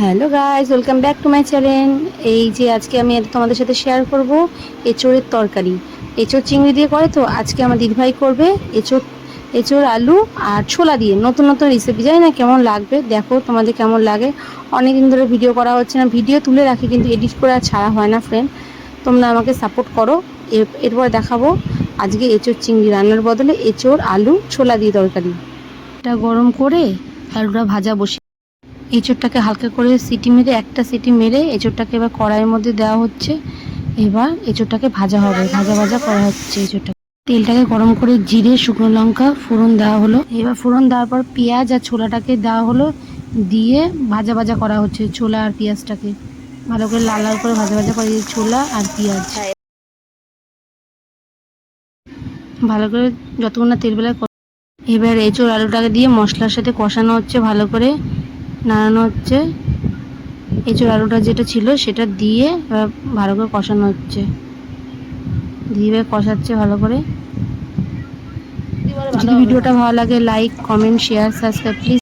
Hello guys, welcome back to my channel. এই যে আজকে আমি তোমাদের সাথে শেয়ার করব এঁচোড়ের তরকারি। এঁচোড় চিংড়ি দিয়ে করে, তো আজকে আমার দিদিভাই করবে এঁচোড় এঁচোড় আলু আর ছোলা দিয়ে নতুন নতুন রেসিপি। জানি না কেমন লাগবে, দেখো তোমাদের কেমন লাগে। অনেক দিন ধরে ভিডিও করা হচ্ছে না, ভিডিও তুলে রাখি কিন্তু এডিট করে আর ছাড়া হয় না ফ্রেন্ড। তোমরা আমাকে সাপোর্ট করো। এরপর দেখাবো আজকে এঁচোড় চিংড়ি রান্নার বদলে এঁচোড় আলু ছোলা দিয়ে তরকারি। এটা গরম করে আলুটা ভাজা বসে এঁচোড়টাকে হালকা করে সিটি মেরে, একটা সিটি মেরে এঁচোড়টাকে এবার কড়াইয়ের মধ্যে দেওয়া হচ্ছে। এবার এঁচোড়টাকে ভাজা হবে, ভাজা ভাজা করা হচ্ছে এঁচোড়টা। তেলটাকে গরম করে জিরে শুকনো লঙ্কা ফোড়ন দেওয়া হলো। এবার ফোড়ন দেওয়ার পর পেঁয়াজ আর ছোলাটাকে দেওয়া হলো, দিয়ে ভাজা ভাজা করা হচ্ছে ছোলা আর পেঁয়াজটাকে। ভালো করে লাল লাল করে ভাজা ভাজা করে ছোলা আর পেঁয়াজ ভালো করে যতক্ষণ না তেল বেলা। এবার এঁচোড় আলুটাকে দিয়ে মশলার সাথে কষানো হচ্ছে, ভালো করে নাড়ানো হচ্ছে। এঁচোড় আলুটা যেটা ছিল সেটা দিয়ে এবার ভালো করে কষানো হচ্ছে, দিয়ে কষাচ্ছে ভালো করে। যদি ভিডিওটা ভালো লাগে like comment share subscribe please.